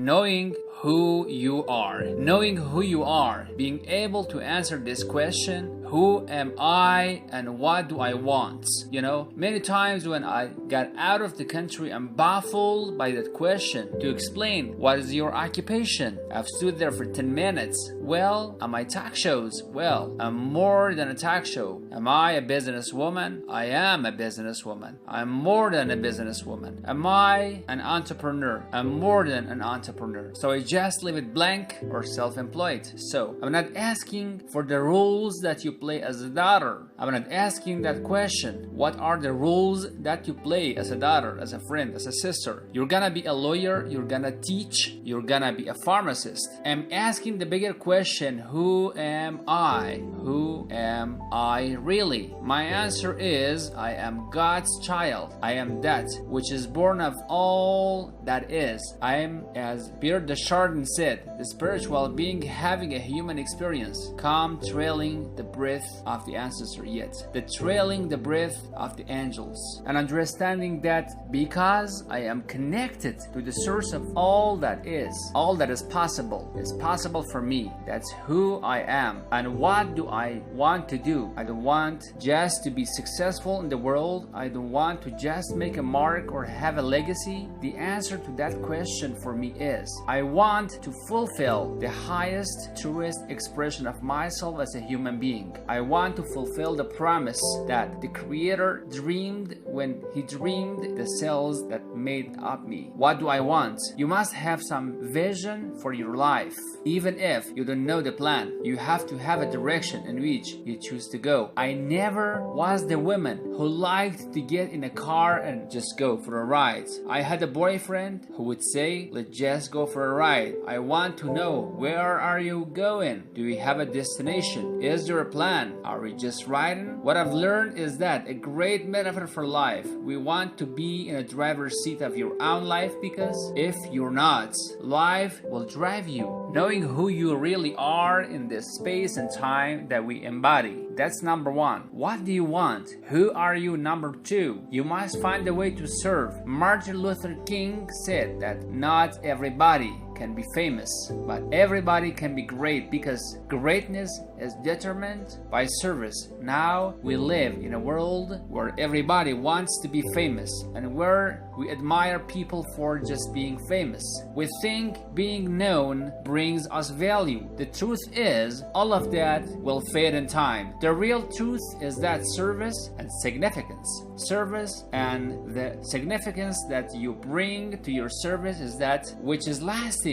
knowing who you are. Knowing who you are, being able to answer this question, who am I and what do I want? You know, many times when I got out of the country, I'm baffled by that question. To explain, what is your occupation? I've stood there for 10 minutes. Well, am I talk shows? Well, I'm more than a talk show. Am I a businesswoman? I am a businesswoman. I'm more than a businesswoman. Am I an entrepreneur? I'm more than an entrepreneur. So I just leave it blank or self-employed. So I'm not asking for the rules that you play as a daughter. I'm not asking that question. What are the rules that you play as a daughter, as a friend, as a sister? You're gonna be a lawyer, you're gonna teach, you're gonna be a pharmacist. I'm asking the bigger question, who am I? Who am I really? My answer is, I am God's child. I am that which is born of all that is. I am, as Pierre de Chardin said, the spiritual being having a human experience, come trailing the breath of the ancestor, yet the trailing the breath of the angels, and understanding that because I am connected to the source of all that is possible for me. That's who I am. And what do I want to do? I don't want just to be successful in the world. I don't want to just make a mark or have a legacy. The answer to that question for me is, I want to fulfill the highest, truest expression of myself as a human being. I want to fulfill the promise that the Creator dreamed when He dreamed the cells that made up me. What do I want? You must have some vision for your life. Even if you don't know the plan, you have to have a direction in which you choose to go. I never was the woman who liked to get in a car and just go for a ride. I had a boyfriend who would say, let's just go for a ride. I want to know, where are you going? Do you have a destination? Is there a plan? Are we just riding? What I've learned is that a great metaphor for life, we want to be in a driver's seat of your own life, because if you're not, life will drive you. Knowing who you really are in this space and time that we embody. That's number one. What do you want? Who are you? Number two, you must find a way to serve. Martin Luther King said that not everybody can be famous, but everybody can be great, because greatness is determined by service. Now we live in a world where everybody wants to be famous and where we admire people for just being famous. We think being known brings us value. The truth is, all of that will fade in time. The real truth is that service and significance. Service and the significance that you bring to your service is that which is lasting.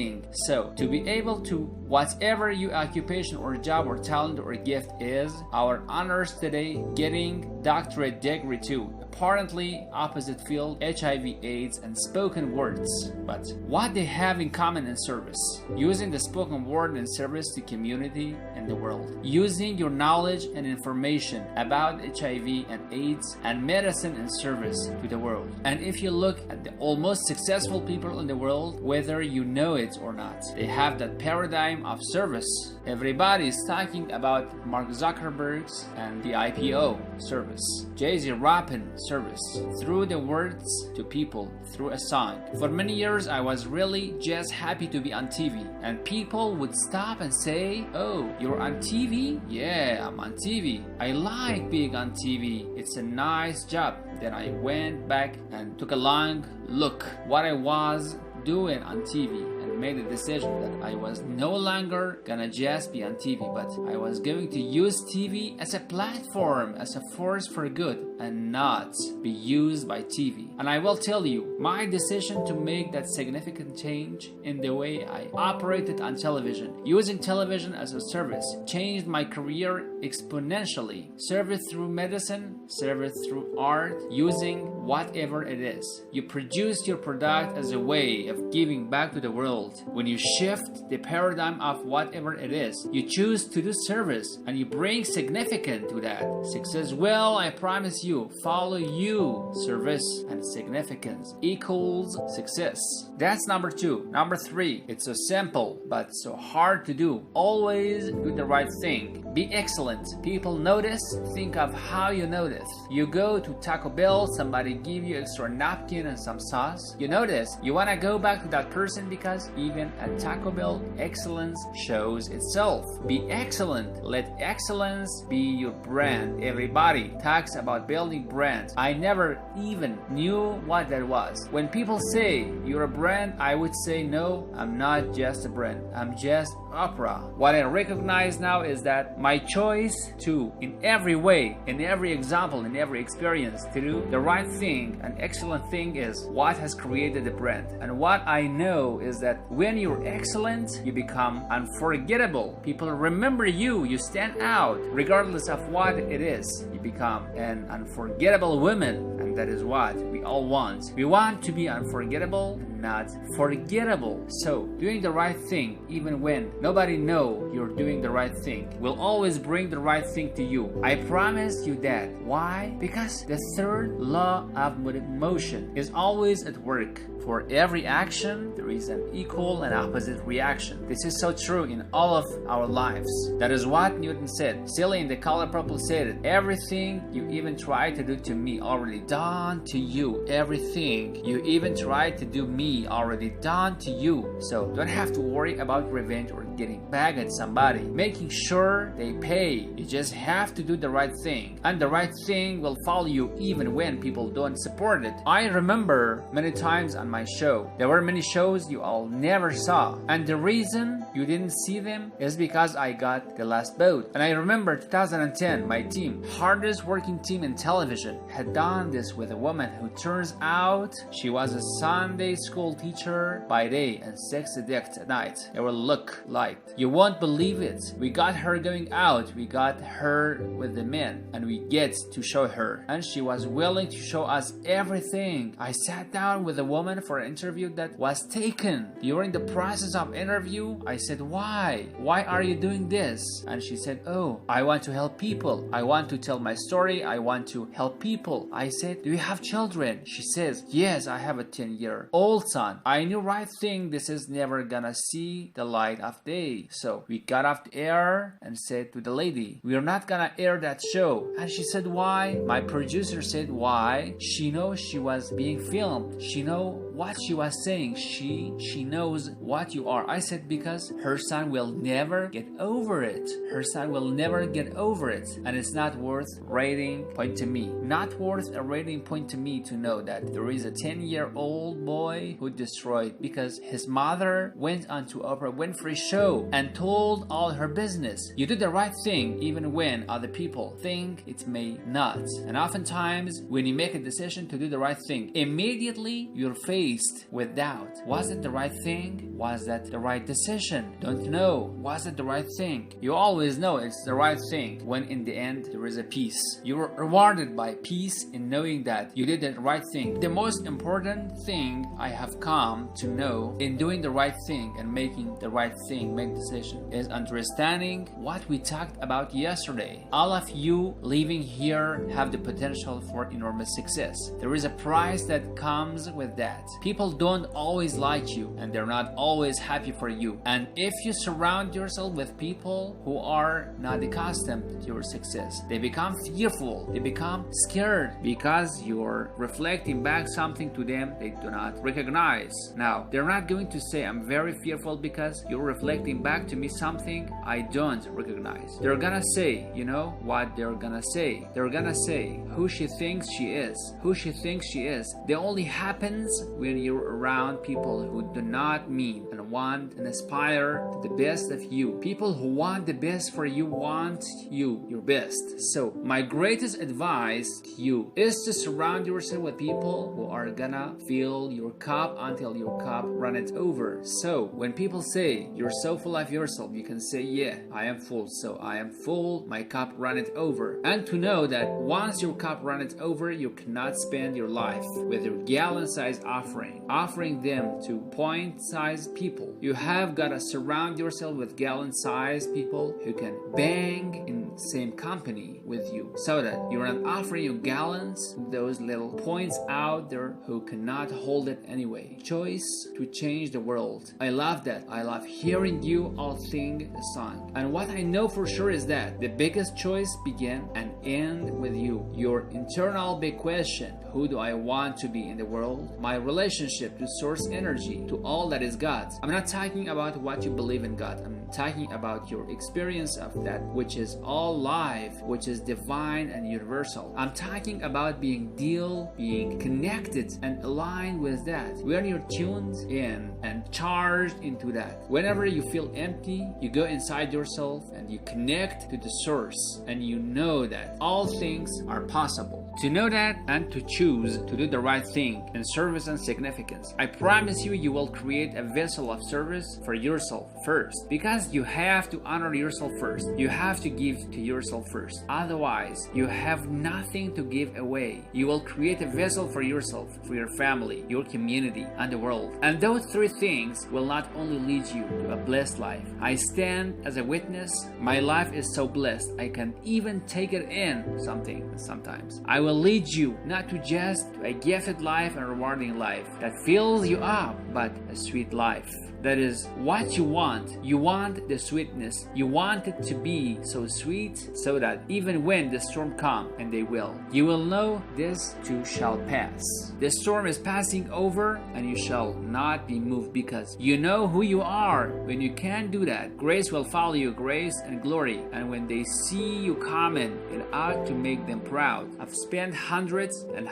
So, to be able to, whatever your occupation or job or talent or gift is, our honors today, getting doctorate degree too. Apparently opposite field, HIV/AIDS and spoken words. But what they have in common in service? Using the spoken word in service to community and the world. Using your knowledge and information about HIV and AIDS and medicine in service to the world. And if you look at the almost successful people in the world, whether you know it or not, they have that paradigm of service. Everybody is talking about Mark Zuckerberg's and the IPO service. Jay-Z rapping service. Through the words to people, through a song. For many years, I was really just happy to be on TV. And people would stop and say, oh, you're on TV? Yeah, I'm on TV. I like being on TV. It's a nice job. Then I went back and took a long look what I was doing on TV. Made a decision that I was no longer gonna just be on TV, but I was going to use TV as a platform, as a force for good, and not be used by TV. And I will tell you, my decision to make that significant change in the way I operated on television, using television as a service, changed my career exponentially. Service through medicine, service through art, using whatever it is. You produce your product as a way of giving back to the world. When you shift the paradigm of whatever it is, you choose to do service and you bring significance to that. Success will, I promise you, follow you. Service and significance equals success. That's number two. Number three, it's so simple but so hard to do. Always do the right thing. Be excellent. People notice. Think of how you notice. You go to Taco Bell, somebody somebody give you extra napkin and some sauce, you notice you want to go back to that person because even at Taco Bell, excellence shows itself. Be excellent. Let excellence be your brand. Everybody talks about building brands. I never even knew what that was. When people say you're a brand, I would say no, I'm not just a brand. I'm just Oprah. What I recognize now is that my choice to, in every way, in every example, in every experience, to do the right thing, an excellent thing, is what has created the brand. And what I know is that when you're excellent, you become unforgettable. People remember you. You stand out regardless of what it is. You become an unforgettable woman, and that is what we all want. We want to be unforgettable, not forgettable. So doing the right thing, even when nobody knows you're doing the right thing, will always bring the right thing to you. I promise you that. Why? Because the third law of motion is always at work. For every action, there is an equal and opposite reaction. This is so true in all of our lives. That is what Newton said. Silly in The Color Purple said it. Everything you even try to do to me already done to you. Everything you even try to do me already done to you. So don't have to worry about revenge or getting back at somebody. Making sure they pay. You just have to do the right thing. And the right thing will follow you even when people don't support it. I remember many times on my show, there were many shows you all never saw, and the reason you didn't see them is because I got the last boat. And I remember 2010, my team, hardest working team in television, had done this with a woman who turns out she was a Sunday school teacher by day and sex addict at night. They will look like, you won't believe it. We got her going out, we got her with the men, and we get to show her, and she was willing to show us everything. I sat down with a woman for an interview that was taken. During the process of interview, I said, why are you doing this? And she said, oh, I want to help people. I want to tell my story. I want to help people. I said, do you have children? She says, yes, I have a 10-year-old son. I knew right thing, this is never gonna see the light of day. So we got off the air and said to the lady, we are not gonna air that show. And she said, why? My producer said, why? She knows she was being filmed. She knows what she was saying. She knows what you are. I said, because her son will never get over it. Her son will never get over it. And it's not worth rating point to me. Not worth a rating point to me to know that there is a 10-year-old boy who destroyed because his mother went onto Oprah Winfrey show and told all her business. You do the right thing even when other people think it may not. And oftentimes when you make a decision to do the right thing, immediately you're faced with doubt. Was it the right thing? Was that the right decision? Don't know. Was it the right thing? You always know it's the right thing when in the end there is a peace. You were rewarded by peace in knowing that you did the right thing. The most important thing I have come to know in doing the right thing and making the right thing, make decision, is understanding what we talked about yesterday. All of you living here have the potential for enormous success. There is a price that comes with that. People don't always like you and they're not always happy for you. And if you surround yourself with people who are not accustomed to your success, they become fearful, they become scared because you're reflecting back something to them they do not recognize. Now, they're not going to say, I'm very fearful because you're reflecting back to me something I don't recognize. They're gonna say, you know what they're gonna say? They're gonna say who she thinks she is. Who she thinks she is. That only happens when you're around people who do not mean and want and aspire to the best of you. People who want the best for you want you, your best. So my greatest advice to you is to surround yourself with people who are gonna fill your cup until your cup runneth over. So when people say you're so full of yourself, you can say, yeah, I am full. So I am full, my cup runneth over. And to know that once your cup runneth over, you cannot spend your life with your gallon-sized offering them to point-sized people. You have got to surround yourself with gallon-sized people who can bang in same company with you, so that you're not offering your gallons, those little points out there who cannot hold it anyway. Choice to change the world. I love that. I love hearing you all sing the song. And what I know for sure is that the biggest choice begin and end with you. Your internal big question: who do I want to be in the world? My relationship to source energy, to all that is God. I'm not talking about what you believe in God. I'm talking about your experience of that which is all life, which is divine and universal. I'm talking about being connected and aligned with that. When you're tuned in and charged into that, whenever you feel empty, you go inside yourself and you connect to the source, and you know that all things are possible. To know that and to choose to do the right thing in service and significance, I promise you, you will create a vessel of service for yourself first, because you have to honor yourself first. You have to give to yourself first. Otherwise, you have nothing to give away. You will create a vessel for yourself, for your family, your community, and the world. And those three things will not only lead you to a blessed life. I stand as a witness. My life is so blessed, I can even take it in sometimes. I will lead you not to just a gifted life and rewarding life that fills you up, but a sweet life. That is what you want. You want the sweetness. You want it to be so sweet, so that even when the storm comes, and they will, you will know this too shall pass. The storm is passing over, and you shall not be moved, because you know who you are. When you can do that, grace will follow you, grace and glory. And when they see you coming, it ought to make them proud. I've spent hundreds and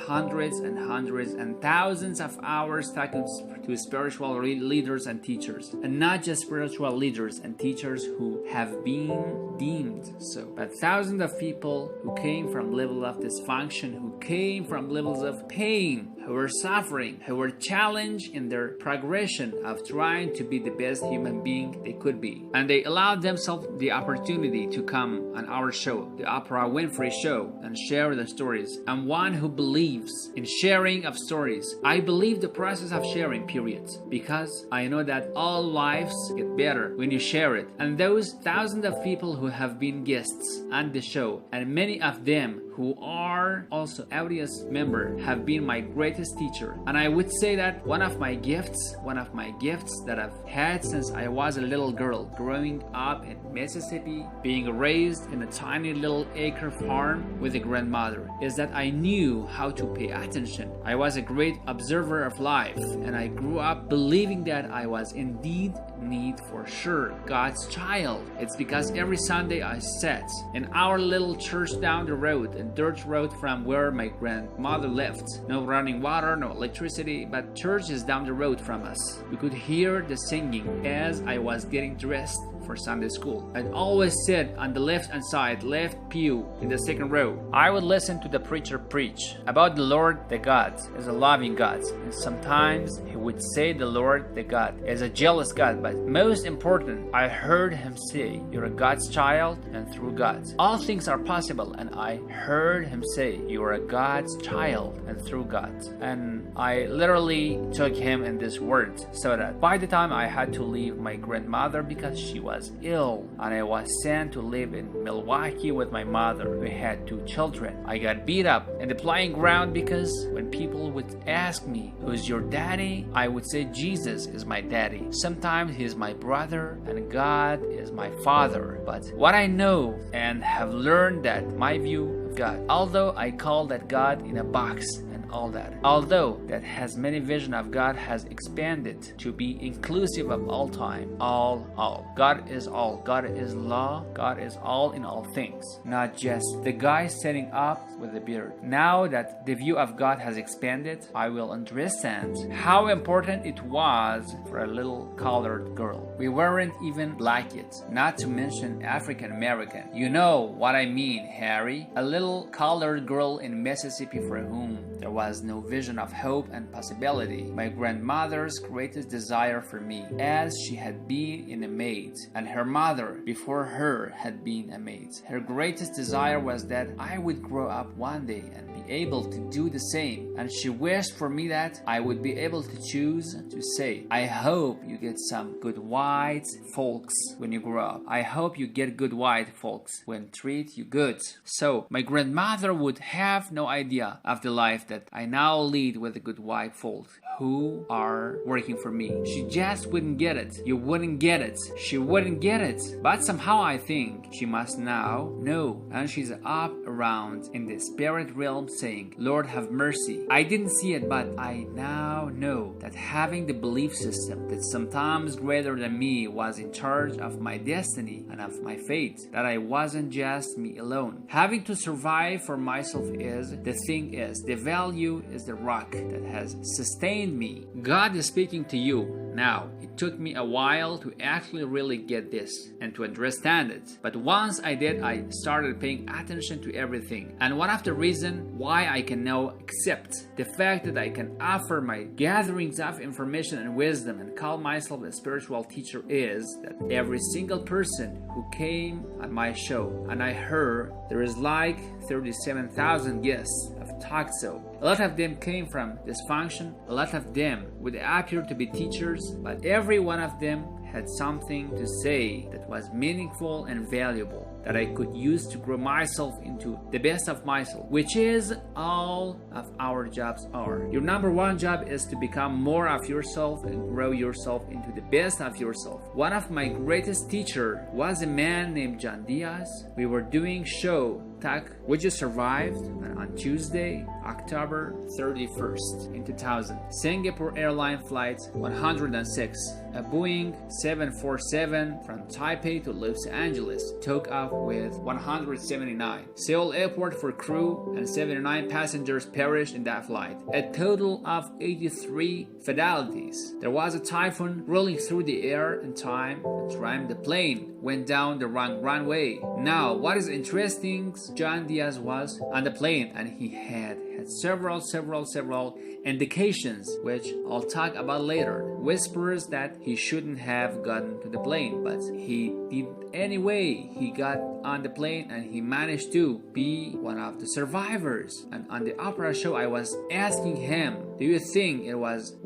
thousands of hours talking to spiritual leaders and teachers. And not just spiritual leaders and teachers who have been deemed so, but thousands of people who came from levels of dysfunction, who came from levels of pain, who were suffering, who were challenged in their progression of trying to be the best human being they could be. And they allowed themselves the opportunity to come on our show, the Oprah Winfrey show, and share their stories. I'm one who believes in sharing of stories. I believe the process of sharing, period, because I know that all lives get better when you share it. And those thousands of people who have been guests on the show, and many of them who are also audience member, have been my greatest teacher. And I would say that one of my gifts that I've had since I was a little girl, growing up in Mississippi, being raised in a tiny little acre farm with a grandmother, is that I knew how to pay attention. I was a great observer of life, and I grew up believing that I was indeed for sure God's child. It's because every Sunday I sat in our little church down the road, a dirt road from where my grandmother lived. No running water, no electricity, but church is down the road from us. We could hear the singing as I was getting dressed for Sunday school. I'd always sit on the left-hand side, left pew in the second row. I would listen to the preacher preach about the Lord, the God, is a loving God. And sometimes he would say the Lord, the God, is a jealous God. But most important, I heard him say, you're a God's child, and through God, all things are possible. And I heard him say, you are a God's child, and through God. And I literally took him in this word, so that by the time I had to leave my grandmother because she was ill, and I was sent to live in Milwaukee with my mother. We had 2 children. I got beat up in the playing ground because when people would ask me, who's your daddy? I would say Jesus is my daddy. Sometimes he's my brother and God is my father. But what I know and have learned, that my view of God, although I call that God in a box, all that, although that has many vision of God, has expanded to be inclusive of all time, all. God is all. God is law. God is all in all things, not just the guy setting up with a beard. Now that the view of God has expanded, I will understand how important it was for a little colored girl. We weren't even black yet, not to mention African American. You know what I mean, Harry. A little colored girl in Mississippi for whom there was was no vision of hope and possibility. My grandmother's greatest desire for me, as she had been a maid, and her mother before her had been a maid. Her greatest desire was that I would grow up one day and be able to do the same, and she wished for me that I would be able to choose to say, I hope you get some good white folks when you grow up. I hope you get good white folks when treat you good. So my grandmother would have no idea of the life that I now lead with the good white folks who are working for me. She just wouldn't get it. You wouldn't get it. She wouldn't get it. But somehow I think she must now know, and she's up around in the spirit realm saying, Lord have mercy. I didn't see it, but I now know that having the belief system that sometimes greater than me was in charge of my destiny and of my fate, that I wasn't just me alone. Having to survive for myself is the thing, is the value, is the rock that has sustained me. God is speaking to you now. It took me a while to actually really get this and to understand it. But once I did, I started paying attention to everything. And one of the reasons why I can now accept the fact that I can offer my gatherings of information and wisdom and call myself a spiritual teacher is that every single person who came on my show, and I heard there is like 37,000 guests of talk show. A lot of them came from dysfunction. A lot of them would appear to be teachers, but every one of them had something to say that was meaningful and valuable, that I could use to grow myself into the best of myself, which is all of our jobs are. Your number one job is to become more of yourself and grow yourself into the best of yourself. One of my greatest teachers was a man named John Diaz. We were doing show Talk Would You Survive on Tuesday, October 31st in 2000. Singapore Airline Flight 106, a Boeing 747 from Taipei to Los Angeles, took off with 179. Seoul Airport for crew and 79 passengers perished in that flight. A total of 83 fatalities. There was a typhoon rolling through the air in time and rammed the plane, went down the wrong runway. Now, what is interesting, John Diaz was on the plane and he had several indications, which I'll talk about later. Whispers that he shouldn't have gotten to the plane, but he did anyway. He got on the plane and he managed to be one of the survivors. And on the Oprah show, I was asking him, what do you think it was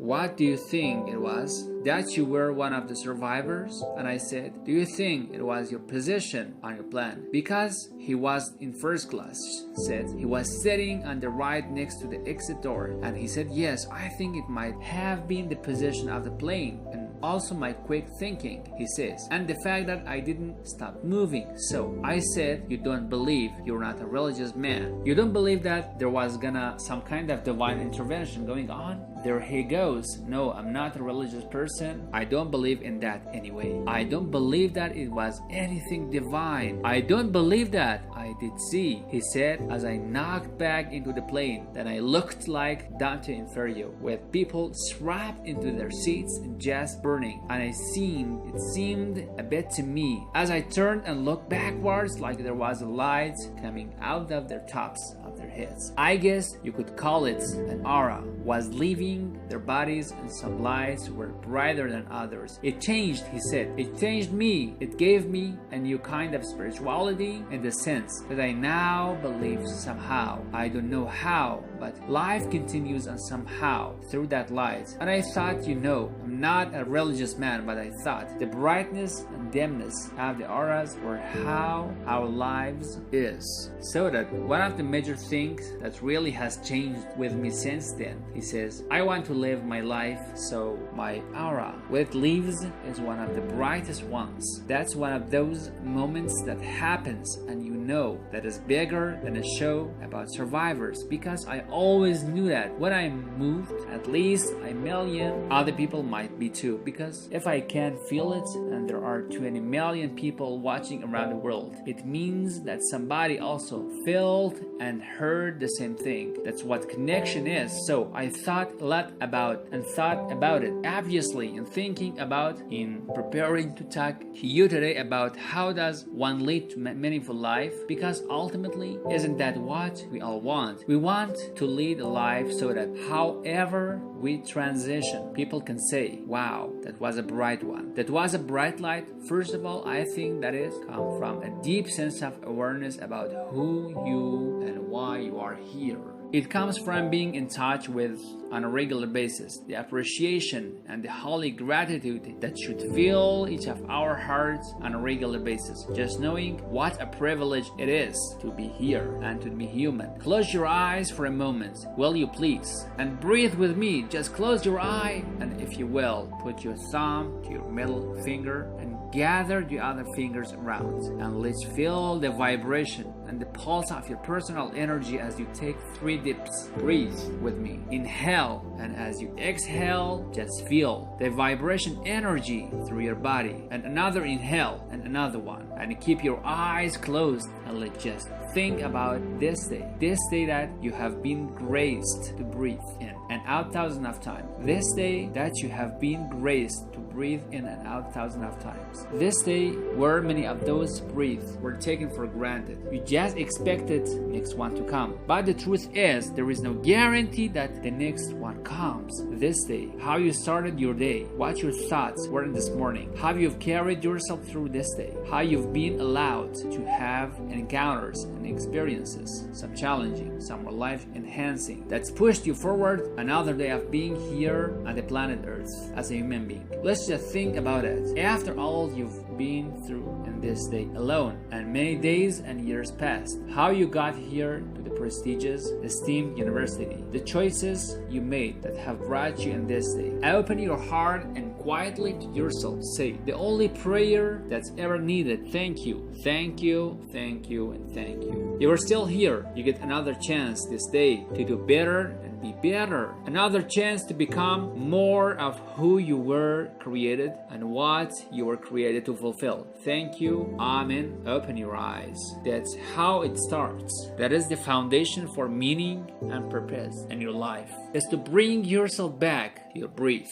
that you were one of the survivors? And I said, do you think it was your position on your plane? Because he was in first class, said he was sitting on the right next to the exit door, and he said, yes, I think it might have been the position of the plane, and also my quick thinking, he says, and the fact that I didn't stop moving. So I said, you don't believe, you're not a religious man, you don't believe that there was some kind of divine intervention going on? There he goes. No, I'm not a religious person. I don't believe in that anyway. I don't believe that it was anything divine. I don't believe that. I did see, he said, as I knocked back into the plane, that I looked like Dante Inferno, with people strapped into their seats and just burning. And it seemed a bit to me as I turned and looked backwards like there was a light coming out of their tops of their heads. I guess you could call it an aura was leaving their bodies, and some lights were brighter than others. It changed, he said. It changed me. It gave me a new kind of spirituality in the sense that I now believe somehow. I don't know how, but life continues on somehow through that light. And I thought, I'm not a religious man, but I thought the brightness and dimness of the auras were how our lives is. So that one of the major things that really has changed with me since then, he says, I want to live my life so my aura, what it leaves, is one of the brightest ones. That's one of those moments that happens and that is bigger than a show about survivors, because I always knew that when I moved, at least a million other people might be too, because if I can't feel it and there are 20 million people watching around the world, it means that somebody also felt and heard the same thing. That's what connection is. So I thought lot about and thought about it, obviously, in thinking about, in preparing to talk to you today about how does one lead to meaningful life, because ultimately, isn't that what we all want? We want to lead a life so that however we transition, people can say, wow, that was a bright one. That was a bright light. First of all, I think that is come from a deep sense of awareness about who you and why you are here. It comes from being in touch with, on a regular basis, the appreciation and the holy gratitude that should fill each of our hearts on a regular basis. Just knowing what a privilege it is to be here and to be human. Close your eyes for a moment, will you please? And breathe with me. Just close your eye and, if you will, put your thumb to your middle finger and gather the other fingers around. And let's feel the vibration and the pulse of your personal energy as you take 3 dips. Breathe with me. Inhale, and as you exhale, just feel the vibration energy through your body. And another inhale, and another one. And keep your eyes closed, and let's just think about this day that you have been graced to breathe in and out thousands of times. This day that you have been graced to breathe in and out thousands of times. This day where many of those breaths were taken for granted. You just expected next one to come. But the truth is, there is no guarantee that the next one comes. This day, how you started your day, what your thoughts were in this morning, how you've carried yourself through this day, how you've been allowed to have encounters and experiences, some challenging, some were life enhancing, that's pushed you forward another day of being here on the planet Earth as a human being. Let's just think about it. After all you've been through in this day alone, and many days and years past, how you got here to the prestigious, esteemed university, the choices you made that have brought you in this day. Open your heart and quietly to yourself say the only prayer that's ever needed: thank you, thank you, thank you, and thank you. You are still here. You get another chance this day to do better and be better. Another chance to become more of who you were created and what you were created to fulfill. Thank you. Amen. Open your eyes. That's how it starts. That is the foundation for meaning and purpose in your life. Is to bring yourself back to your breath.